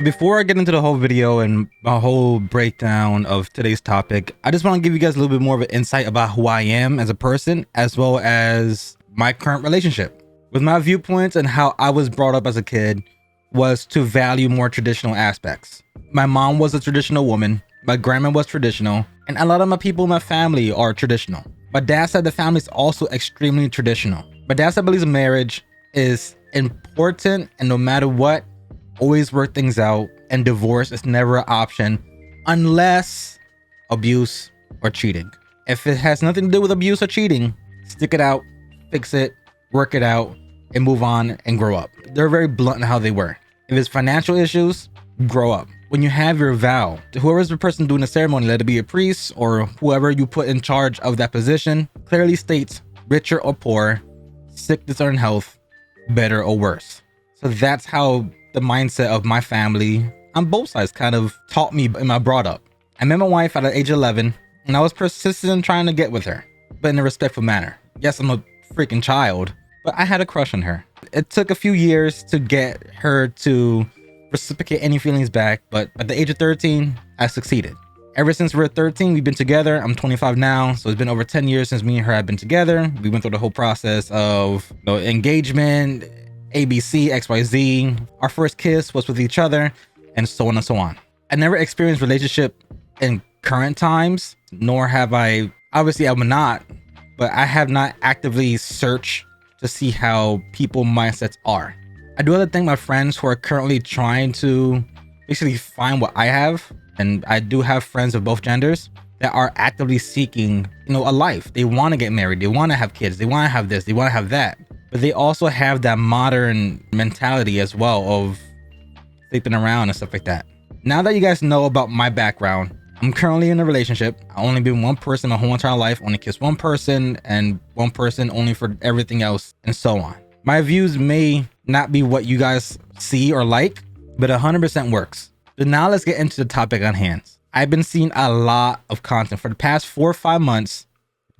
Before I get into the whole video and a whole breakdown of today's topic, I just want to give you guys a little bit more of an insight about who I am as a person, as well as my current relationship. With my viewpoints and how I was brought up as a kid was to value more traditional aspects. My mom was a traditional woman, my grandma was traditional, and a lot of my people in my family are traditional. My dad's side of the family is also extremely traditional. My dad's side believes marriage is important, and no matter what, always work things out, and divorce is never an option unless abuse or cheating. If it has nothing to do with abuse or cheating, stick it out, fix it, work it out, and move on and grow up. They're very blunt in how they were. If it's financial issues, grow up. When you have your vow, whoever's the person doing the ceremony, let it be a priest or whoever you put in charge of that position, clearly states richer or poor, sickness or in health, better or worse. So that's how the mindset of my family on both sides kind of taught me in my brought up. I met my wife at the age of 11, and I was persistent in trying to get with her, but in a respectful manner. Yes, I'm a freaking child, but I had a crush on her. It took a few years to get her to reciprocate any feelings back, but at the age of 13, I succeeded. Ever since we're 13, we've been together. I'm 25 now, so it's been over 10 years since me and her have been together. We went through the whole process of engagement, ABC, XYZ. Our first kiss was with each other, and so on and so on. I never experienced relationship in current times, nor have I, obviously I'm not, but I have not actively searched to see how people mindsets are. I do have to thank my friends who are currently trying to basically find what I have, and I do have friends of both genders that are actively seeking, a life. They want to get married, they want to have kids, they want to have this, they want to have that. But they also have that modern mentality as well of sleeping around and stuff like that. Now that you guys know about my background, I'm currently in a relationship. I only been one person my whole entire life, only kissed one person, and one person only for everything else, and so on. My views may not be what you guys see or like, but 100% works. So now let's get into the topic on hand. I've been seeing a lot of content for the past 4 or 5 months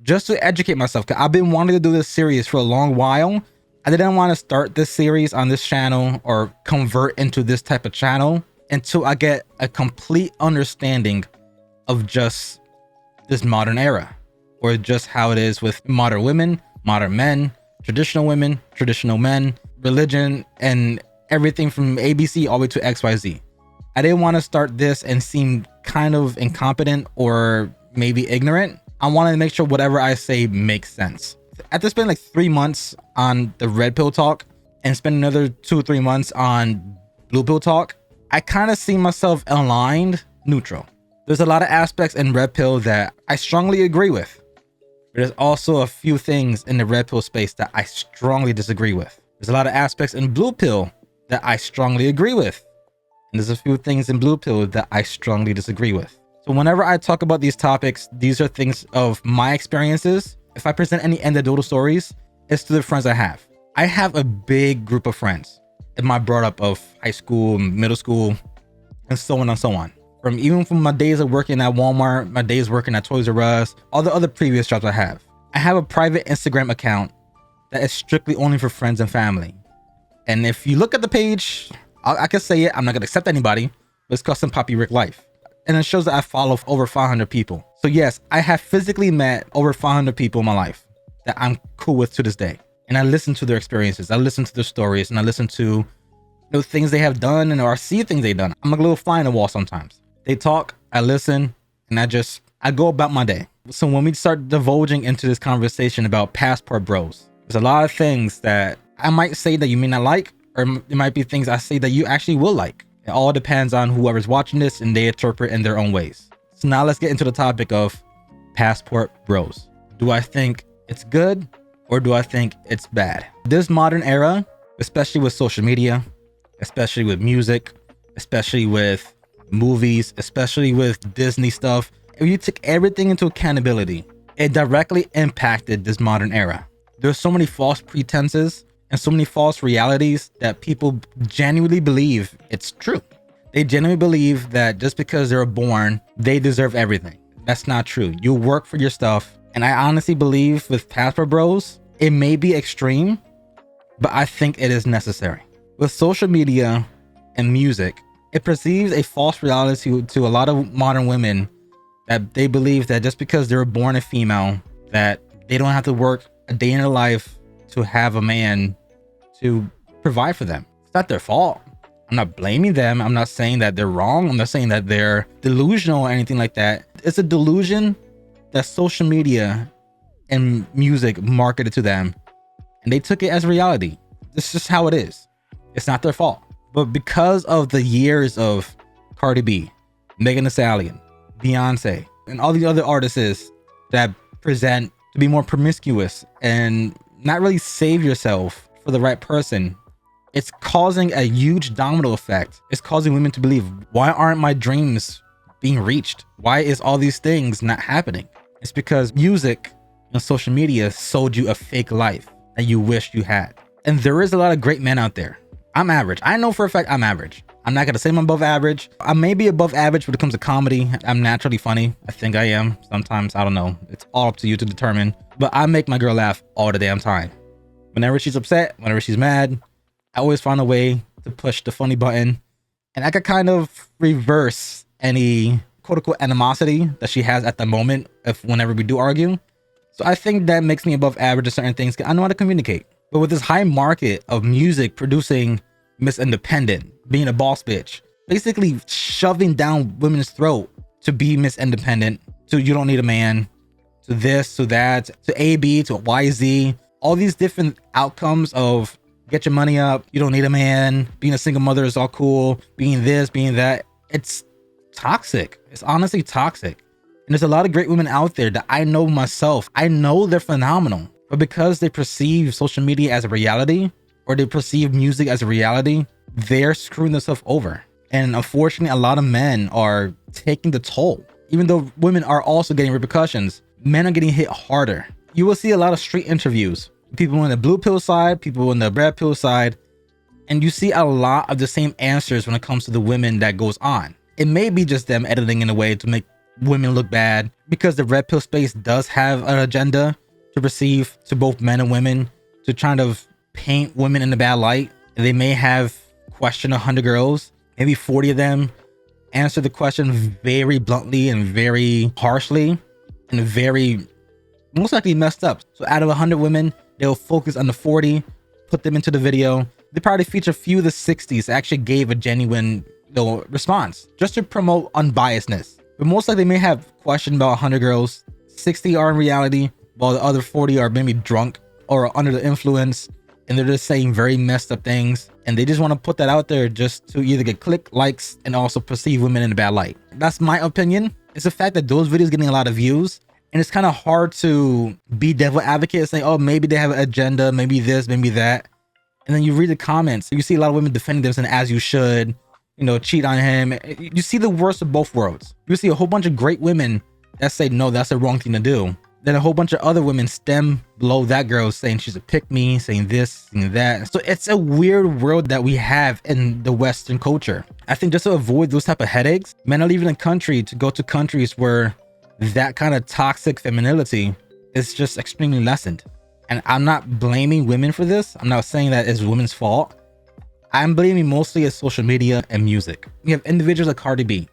just to educate myself, because I've been wanting to do this series for a long while. I didn't want to start this series on this channel or convert into this type of channel until I get a complete understanding of just this modern era, or just how it is with modern women, modern men, traditional women, traditional men, religion, and everything from ABC all the way to XYZ. I didn't want to start this and seem kind of incompetent or maybe ignorant. I wanted to make sure whatever I say makes sense. After spending like 3 months on the red pill talk and spend another 2 or 3 months on blue pill talk, I kind of see myself aligned neutral. There's a lot of aspects in red pill that I strongly agree with. But there's also a few things in the red pill space that I strongly disagree with. There's a lot of aspects in blue pill that I strongly agree with. And there's a few things in blue pill that I strongly disagree with. So whenever I talk about these topics, these are things of my experiences. If I present any anecdotal stories, it's to the friends I have. I have a big group of friends in my brought up of high school, middle school, and so on and so on. Even from my days of working at Walmart, my days working at Toys R Us, all the other previous jobs I have. I have a private Instagram account that is strictly only for friends and family. And if you look at the page, I can say it, I'm not gonna accept anybody, but it's Custom Poppy Rick Life. And it shows that I follow over 500 people. So yes, I have physically met over 500 people in my life that I'm cool with to this day. And I listen to their experiences, I listen to their stories, and I listen to things they have done, or I see things they've done. I'm like a little fly in the wall sometimes. They talk, I listen, and I go about my day. So when we start divulging into this conversation about passport bros, there's a lot of things that I might say that you may not like, or it might be things I say that you actually will like. It all depends on whoever's watching this and they interpret in their own ways. So now let's get into the topic of passport bros. Do I think it's good or do I think it's bad? This modern era, especially with social media, especially with music, especially with movies, especially with Disney stuff, if you took everything into accountability, it directly impacted this modern era. There's so many false pretenses and so many false realities that people genuinely believe it's true. They genuinely believe that just because they're born, they deserve everything. That's not true. You work for your stuff. And I honestly believe with passport bros, it may be extreme, but I think it is necessary. With social media and music, It perceives a false reality to a lot of modern women, that they believe that just because they're born a female, that they don't have to work a day in their life to have a man to provide for them. It's not their fault. I'm not blaming them. I'm not saying that they're wrong. I'm not saying that they're delusional or anything like that. It's a delusion that social media and music marketed to them, and they took it as reality. This is just how it is. It's not their fault. But because of the years of Cardi B, Megan Thee Stallion, Beyonce, and all these other artists that present to be more promiscuous and not really save yourself for the right person, it's causing a huge domino effect. It's causing women to believe, why aren't my dreams being reached? Why is all these things not happening? It's because music and social media sold you a fake life that you wish you had. And there is a lot of great men out there. I'm average. I know for a fact I'm average. I'm not gonna say I'm above average. I may be above average when it comes to comedy. I'm naturally funny. I think I am. Sometimes, I don't know. It's all up to you to determine. But I make my girl laugh all the damn time. Whenever she's upset, whenever she's mad, I always find a way to push the funny button. And I could kind of reverse any quote-unquote animosity that she has at the moment whenever we do argue. So I think that makes me above average at certain things. I know how to communicate. But with this high market of music producing Miss Independent, being a boss bitch, basically shoving down women's throat to be Miss Independent, to you don't need a man, to this, to that, to AB, to YZ, all these different outcomes of get your money up, you don't need a man, being a single mother is all cool, being this, being that. It's toxic. It's honestly toxic. And there's a lot of great women out there that I know myself. I know they're phenomenal. But because they perceive social media as a reality, or they perceive music as a reality, they're screwing themselves over. And unfortunately, a lot of men are taking the toll. Even though women are also getting repercussions, men are getting hit harder. You will see a lot of street interviews. People on the blue pill side, people on the red pill side. And you see a lot of the same answers when it comes to the women that goes on. It may be just them editing in a way to make women look bad, because the red pill space does have an agenda to perceive to both men and women, to try to paint women in a bad light. And they may have questioned 100 girls, maybe 40 of them answer the question very bluntly and very harshly and very most likely messed up. So out of 100 women, they'll focus on the 40, put them into the video. They probably feature a few of the 60s that actually gave a genuine response, just to promote unbiasedness. But most likely they may have questioned about 100 girls. 60 are in reality, while the other 40 are maybe drunk or under the influence, and they're just saying very messed up things. And they just want to put that out there just to either get click likes and also perceive women in a bad light. That's my opinion. It's the fact that those videos getting a lot of views, and it's kind of hard to be devil advocate and say, oh, maybe they have an agenda, maybe this, maybe that. And then you read the comments, you see a lot of women defending them saying, as you should, you know, cheat on him. You see the worst of both worlds. You see a whole bunch of great women that say, no, that's the wrong thing to do. Then a whole bunch of other women stem below that girl saying she's a pick-me, saying this, saying that. So it's a weird world that we have in the Western culture. I think just to avoid those type of headaches, men are leaving the country to go to countries where that kind of toxic femininity is just extremely lessened. And I'm not blaming women for this. I'm not saying that it's women's fault. I'm blaming mostly as social media and music. We have individuals like Cardi B.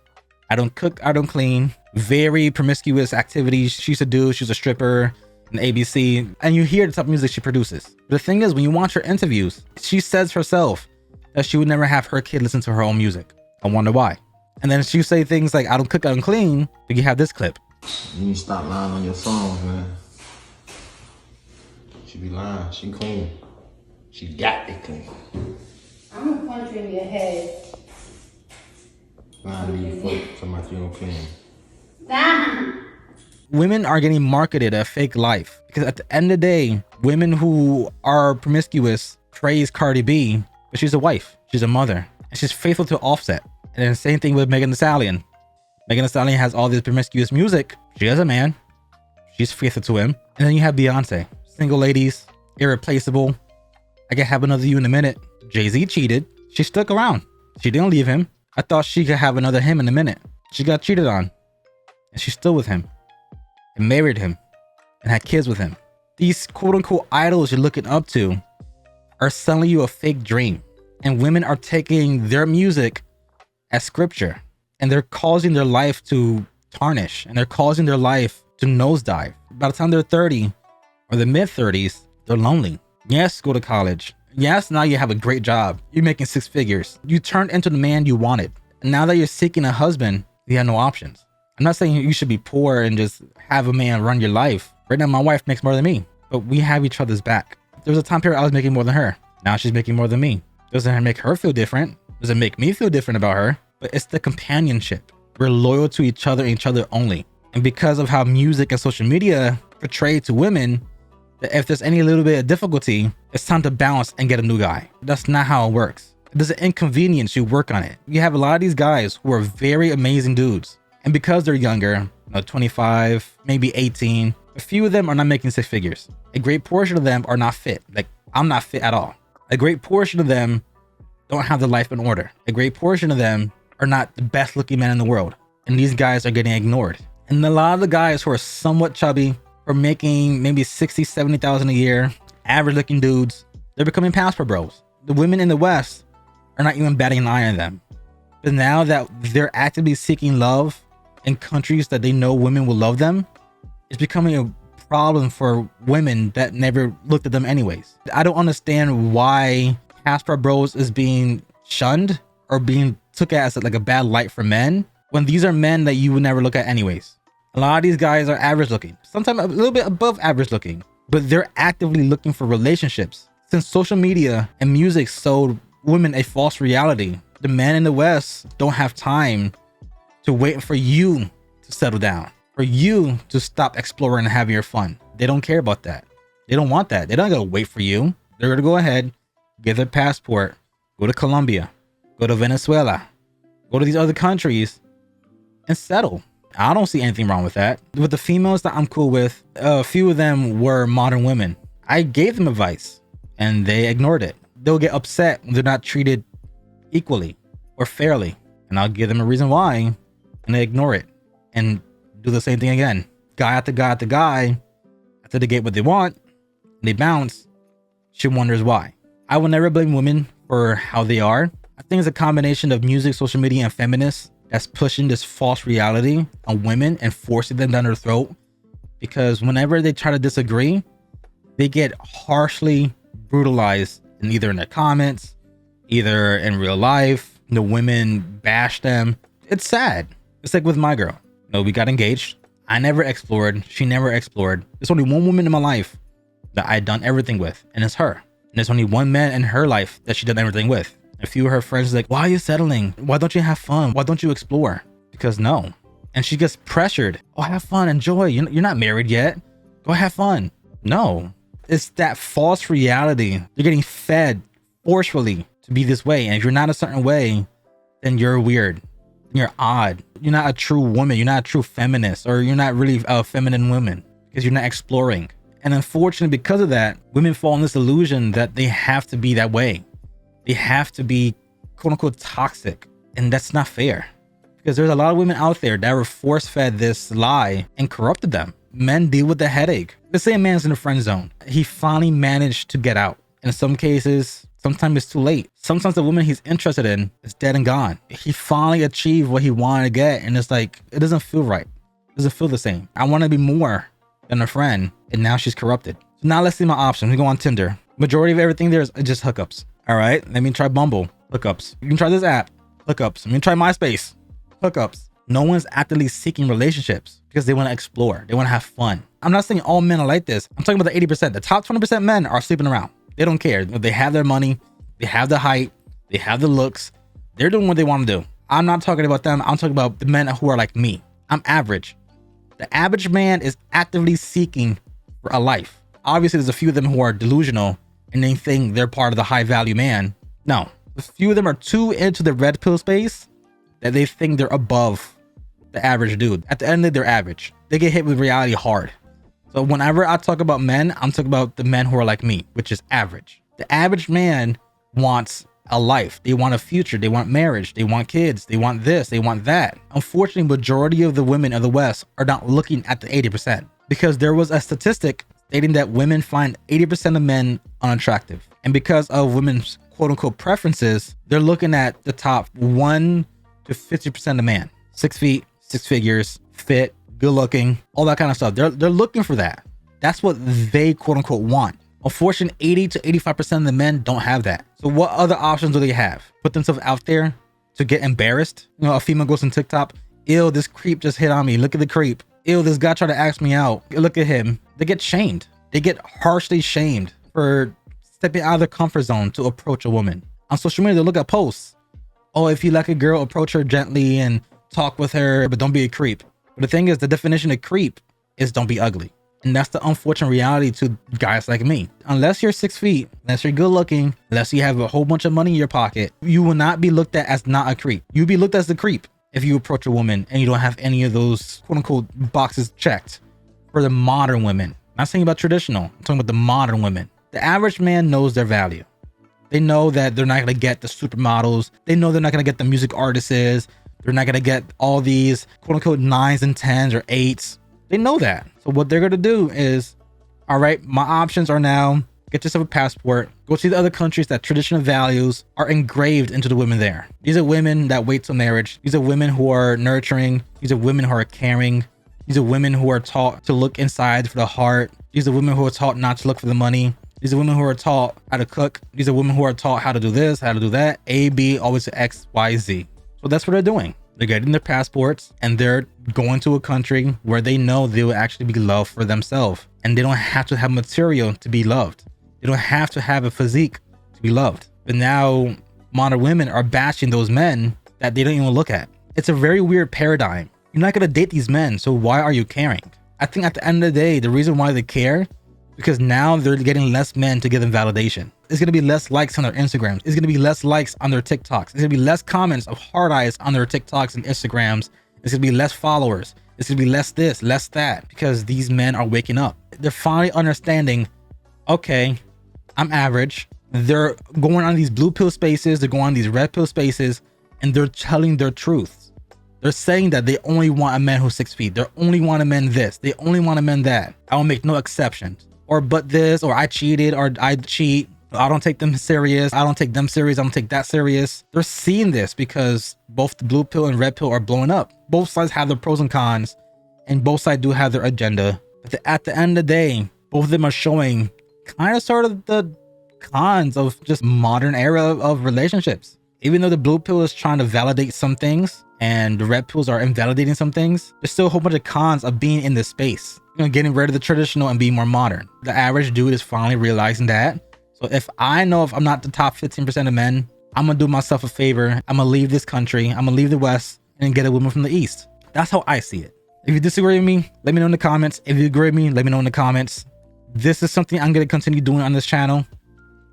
I don't cook, I don't clean. Very promiscuous activities she used to do. She's a stripper and ABC. And you hear the type of music she produces. The thing is, when you watch her interviews, she says herself that she would never have her kid listen to her own music. I wonder why. And then she say things like, I don't cook, I don't clean. But you have this clip. You need to stop lying on your songs, man. She be lying. She clean. She got it clean. I'm gonna punch you in your head. Lying to you folk, somebody you don't clean. Women are getting marketed a fake life, because at the end of the day, women who are promiscuous praise Cardi B, but she's a wife, she's a mother, and she's faithful to Offset. And then same thing with Megan Thee Stallion. Megan Thee Stallion has all this promiscuous music. She has a man, she's faithful to him. And then you have Beyonce, single ladies, irreplaceable. I can have another you in a minute. Jay-Z cheated. She stuck around. She didn't leave him. I thought she could have another him in a minute. She got cheated on. And she's still with him. And married him. And had kids with him. These quote-unquote idols you're looking up to are selling you a fake dream. And women are taking their music as scripture, and they're causing their life to tarnish, and they're causing their life to nosedive. By the time they're 30 or the mid 30s, they're lonely. Yes, go to college. Yes, now you have a great job. You're making 6 figures. You turned into the man you wanted. And now that you're seeking a husband, you have no options. I'm not saying you should be poor and just have a man run your life. Right now, my wife makes more than me, but we have each other's back. There was a time period I was making more than her. Now she's making more than me. Doesn't it make her feel different? Does it make me feel different about her? But it's the companionship. We're loyal to each other and each other only. And because of how music and social media portray to women, that if there's any little bit of difficulty, it's time to bounce and get a new guy. That's not how it works. It doesn't inconvenience you, work on it. You have a lot of these guys who are very amazing dudes. And because they're younger, 25, maybe 18, a few of them are not making 6 figures. A great portion of them are not fit. Like, I'm not fit at all. A great portion of them don't have their life in order. A great portion of them are not the best looking men in the world. And these guys are getting ignored. And a lot of the guys who are somewhat chubby, are making maybe 60, 70,000 a year, average looking dudes, they're becoming passport bros. The women in the West are not even batting an eye on them. But now that they're actively seeking love in countries that they know women will love them, it's becoming a problem for women that never looked at them anyways. I don't understand why passport bros is being shunned or being took as like a bad light for men, when these are men that you would never look at anyways. A lot of these guys are average looking, sometimes a little bit above average looking, but they're actively looking for relationships. Since social media and music sold women a false reality, the men in the West don't have time to wait for you to settle down, for you to stop exploring and having your fun. They don't care about that. They don't want that. They're not gonna wait for you. They're gonna go ahead, get their passport, go to Colombia, go to Venezuela, go to these other countries and settle. I don't see anything wrong with that. With the females that I'm cool with, a few of them were modern women. I gave them advice and they ignored it. They'll get upset when they're not treated equally or fairly. And I'll give them a reason why and they ignore it and do the same thing again. Guy after guy after guy, after they get what they want, and they bounce, she wonders why. I will never blame women for how they are. I think it's a combination of music, social media, and feminists that's pushing this false reality on women and forcing them down their throat, because whenever they try to disagree, they get harshly brutalized in either in their comments, either in real life. The women bash them. It's sad. It's like with my girl. We got engaged. I never explored. She never explored. There's only one woman in my life that I done everything with, and it's her. And there's only one man in her life that she done everything with. A few of her friends are like, why are you settling? Why don't you have fun? Why don't you explore? Because no. And she gets pressured. Oh, have fun, enjoy. You're not married yet. Go have fun. No. It's that false reality. You're getting fed forcefully to be this way. And if you're not a certain way, then you're weird. You're odd. You're not a true woman. You're not a true feminist, or you're not really a feminine woman because you're not exploring. And unfortunately, because of that, women fall in this illusion that they have to be that way. They have to be quote unquote toxic. And that's not fair, because there's a lot of women out there that were force fed this lie and corrupted them. Men deal with the headache. Let's say a man's in the friend zone. He finally managed to get out. In some cases, sometimes it's too late. Sometimes the woman he's interested in is dead and gone. He finally achieved what he wanted to get, and it's like, it doesn't feel right. It doesn't feel the same. I want to be more than a friend, and now she's corrupted. So now let's see my options. We go on Tinder. Majority of everything there is just hookups. All right, let me try Bumble. Hookups. You can try this app. Hookups. Let me try MySpace. Hookups. No one's actively seeking relationships because they want to explore. They want to have fun. I'm not saying all men are like this. I'm talking about the 80%. The top 20% men are sleeping around. They don't care. They have their money. They have the height. They have the looks. They're doing what they want to do. I'm not talking about them. I'm talking about the men who are like me. I'm average. The average man is actively seeking for a life. Obviously, there's a few of them who are delusional and they think they're part of the high value man. No, a few of them are too into the red pill space that they think they're above the average dude. At the end of the day, they're average. They get hit with reality hard. So whenever I talk about men, I'm talking about the men who are like me, which is average. The average man wants a life. They want a future. They want marriage. They want kids. They want this. They want that. Unfortunately, majority of the women of the West are not looking at the 80%, because there was a statistic stating that women find 80% of men unattractive. And because of women's quote unquote preferences, they're looking at the top 1 to 50% of the man. 6 feet, 6 figures, fit, good looking, all that kind of stuff. They're looking for that. That's what they quote unquote want. Unfortunately, 80 to 85% of the men don't have that. So what other options do they have? Put themselves out there to get embarrassed? You know, a female goes on TikTok, ew, this creep just hit on me. Look at the creep. Ew, this guy tried to ask me out. Look at him. They get shamed. They get harshly shamed for stepping out of their comfort zone to approach a woman. On social media, they look at posts. Oh, if you like a girl, approach her gently and talk with her, but don't be a creep. But the thing is, the definition of creep is don't be ugly. And that's the unfortunate reality to guys like me. Unless you're 6 feet, unless you're good looking, unless you have a whole bunch of money in your pocket, you will not be looked at as not a creep. You'll be looked at as the creep if you approach a woman and you don't have any of those quote unquote boxes checked. For the modern women, I'm not saying about traditional, I'm talking about the modern women. The average man knows their value. They know that they're not going to get the supermodels. They know they're not going to get the music artists. They're not going to get all these quote unquote 9s and 10s or 8s. They know that. So what they're going to do is, all right, my options are now get yourself a passport, go see the other countries that traditional values are engraved into the women there. These are women that wait till marriage. These are women who are nurturing. These are women who are caring. These are women who are taught to look inside for the heart. These are women who are taught not to look for the money. These are women who are taught how to cook. These are women who are taught how to do this, how to do that. A, B, always to X, Y, Z. So that's what they're doing. They're getting their passports and they're going to a country where they know they will actually be loved for themselves. And they don't have to have material to be loved. They don't have to have a physique to be loved. But now modern women are bashing those men that they don't even look at. It's a very weird paradigm. You're not going to date these men, so why are you caring? I think at the end of the day, the reason why they care because now they're getting less men to give them validation. It's going to be less likes on their Instagrams. It's going to be less likes on their TikToks. It's going to be less comments of hard eyes on their TikToks and Instagrams. It's going to be less followers. It's going to be less this, less that, because these men are waking up. They're finally understanding, okay, I'm average. They're going on these blue pill spaces. They're going on these red pill spaces, and they're telling their truths. They're saying that they only want a man who's 6 feet. They only want a man this. They only want a man that. I will make no exceptions. Or but this, or I cheated, or I cheat. I don't take them serious. I don't take them serious. I don't take that serious. They're seeing this because both the blue pill and red pill are blowing up. Both sides have their pros and cons, and both sides do have their agenda. But at the end of the day, both of them are showing kind of sort of the cons of just modern era of relationships. Even though the blue pill is trying to validate some things and the red pills are invalidating some things, there's still a whole bunch of cons of being in this space. You know, getting rid of the traditional and being more modern. The average dude is finally realizing that. So if I'm not the top 15% of men, I'm gonna do myself a favor. I'm gonna leave this country. I'm gonna leave the West and get a woman from the East. That's how I see it. If you disagree with me, let me know in the comments. If you agree with me, let me know in the comments. This is something I'm gonna continue doing on this channel.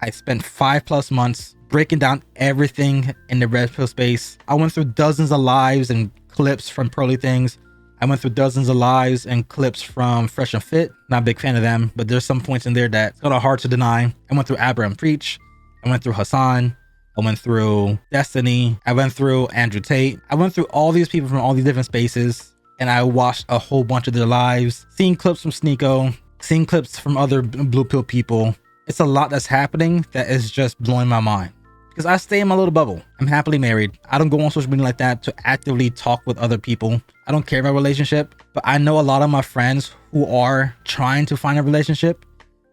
I spent 5+ months breaking down everything in the red pill space. I went through dozens of lives and clips from Pearly Things. I went through dozens of lives and clips from Fresh and Fit. Not a big fan of them, but there's some points in there that's kind of hard to deny. I went through Abraham Preach. I went through Hassan. I went through Destiny. I went through Andrew Tate. I went through all these people from all these different spaces, and I watched a whole bunch of their lives, seeing clips from Sneeko, seeing clips from other blue pill people. It's a lot that's happening that is just blowing my mind. Because I stay in my little bubble. I'm happily married. I don't go on social media like that to actively talk with other people. I don't care about relationship, but I know a lot of my friends who are trying to find a relationship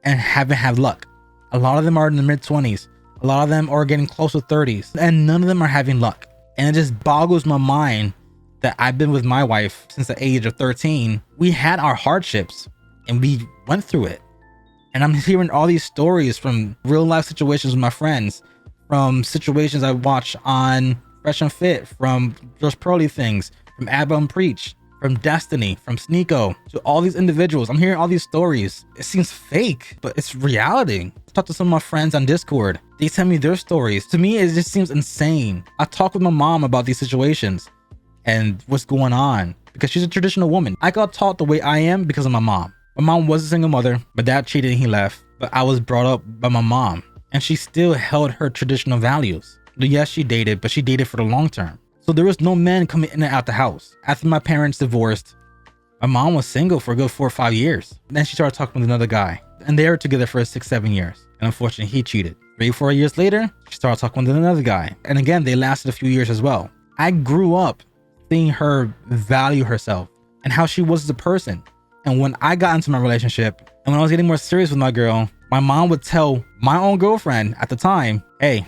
and haven't had luck. A lot of them are in the mid-20s. A lot of them are getting close to 30s, and none of them are having luck. And it just boggles my mind that I've been with my wife since the age of 13. We had our hardships and we went through it. And I'm hearing all these stories from real life situations with my friends, from situations I watch on Fresh and Fit, from just Pearly Things, from Abba and Preach, from Destiny, from Sneeko, to all these individuals. I'm hearing all these stories. It seems fake, but it's reality. I talked to some of my friends on Discord. They tell me their stories. To me, it just seems insane. I talk with my mom about these situations and what's going on because she's a traditional woman. I got taught the way I am because of my mom. My mom was a single mother. My dad cheated and he left, but I was brought up by my mom. And she still held her traditional values. Yes, she dated, but she dated for the long term. So there was no men coming in and out the house. After my parents divorced, my mom was single for a good 4 or 5 years. Then she started talking with another guy. And they were together for 6-7 years. And unfortunately, he cheated. 3 or 4 years later, she started talking with another guy. And again, they lasted a few years as well. I grew up seeing her value herself and how she was as a person. And when I got into my relationship and when I was getting more serious with my girl, my mom would tell my own girlfriend at the time, hey,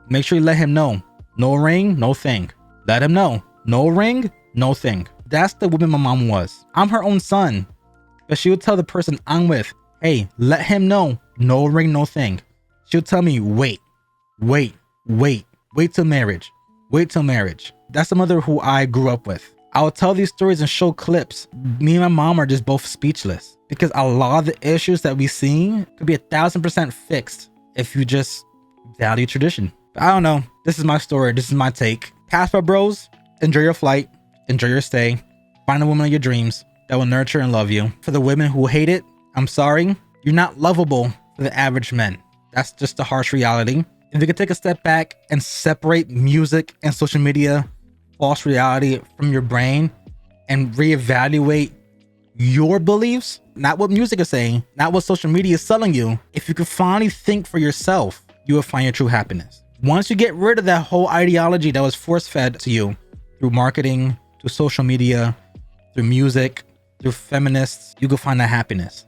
make sure you let him know. No ring, no thing. Let him know. No ring, no thing. That's the woman my mom was. I'm her own son. But she would tell the person I'm with, hey, let him know. No ring, no thing. She would tell me, wait till marriage. Wait till marriage. That's the mother who I grew up with. I would tell these stories and show clips. Me and my mom are just both speechless because a lot of the issues that we see could be 1,000% fixed if you just value tradition. But I don't know. This is my story. This is my take. Passport bros, enjoy your flight. Enjoy your stay. Find a woman of your dreams that will nurture and love you. For the women who hate it, I'm sorry. You're not lovable for the average men. That's just the harsh reality. If you could take a step back and separate music and social media, false reality from your brain and reevaluate your beliefs, not what music is saying, not what social media is selling you. If you could finally think for yourself, you will find your true happiness. Once you get rid of that whole ideology that was force-fed to you through marketing, through social media, through music, through feminists, you can find that happiness.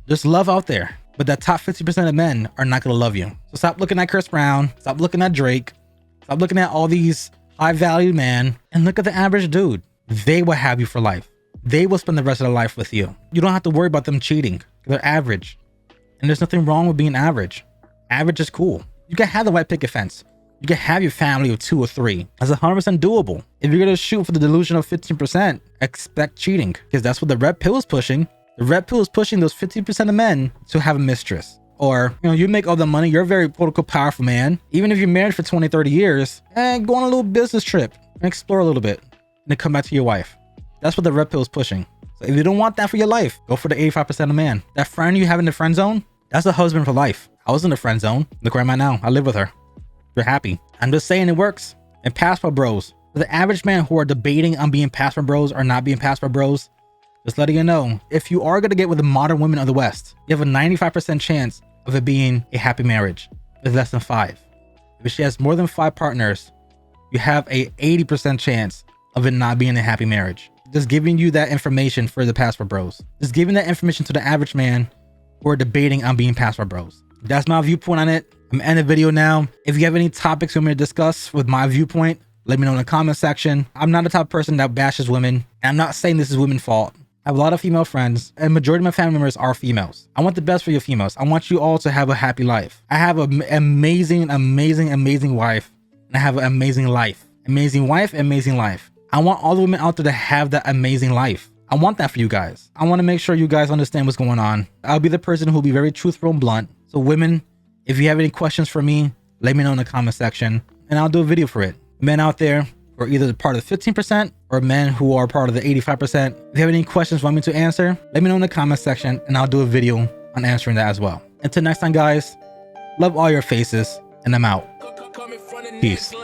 There's love out there, but that top 50% of men are not going to love you. So stop looking at Chris Brown, stop looking at Drake, stop looking at all these high-value men, and look at the average dude. They will have you for life. They will spend the rest of their life with you. You don't have to worry about them cheating. They're average. And there's nothing wrong with being average. Average is cool. You can have the white picket fence. You can have your family of 2 or 3. That's 100% doable. If you're going to shoot for the delusion of 15%, expect cheating, because that's what the red pill is pushing. The red pill is pushing those 50% of men to have a mistress. Or, you make all the money. You're a very political powerful man. Even if you're married for 20, 30 years, go on a little business trip and explore a little bit and then come back to your wife. That's what the red pill is pushing. So if you don't want that for your life, go for the 85% of man. That friend you have in the friend zone, that's a husband for life. I was in the friend zone. Look where I'm at now. I live with her. You're happy. I'm just saying it works. And passport bros, for the average man who are debating on being passport bros or not being passport bros, just letting you know, if you are going to get with the modern women of the West, you have a 95% chance of it being a happy marriage with less than 5. If she has more than 5 partners, you have a 80% chance of it not being a happy marriage. Just giving you that information for the passport bros. Just giving that information to the average man who are debating on being passport bros. That's my viewpoint on it. I'm ending the video now. If you have any topics you want me to discuss with my viewpoint, let me know in the comment section. I'm not the type of person that bashes women, and I'm not saying this is women's fault. I have a lot of female friends, and majority of my family members are females. I want the best for your females. I want you all to have a happy life. I have an amazing wife, and I have an amazing life. Amazing wife, amazing life. I want all the women out there to have that amazing life. I want that for you guys. I want to make sure you guys understand what's going on. I'll be the person who will be very truthful and blunt. So women, if you have any questions for me, let me know in the comment section, and I'll do a video for it. Men out there who are either part of the 15% or men who are part of the 85%. If you have any questions you want me to answer, let me know in the comment section, and I'll do a video on answering that as well. Until next time, guys, love all your faces, and I'm out. Peace.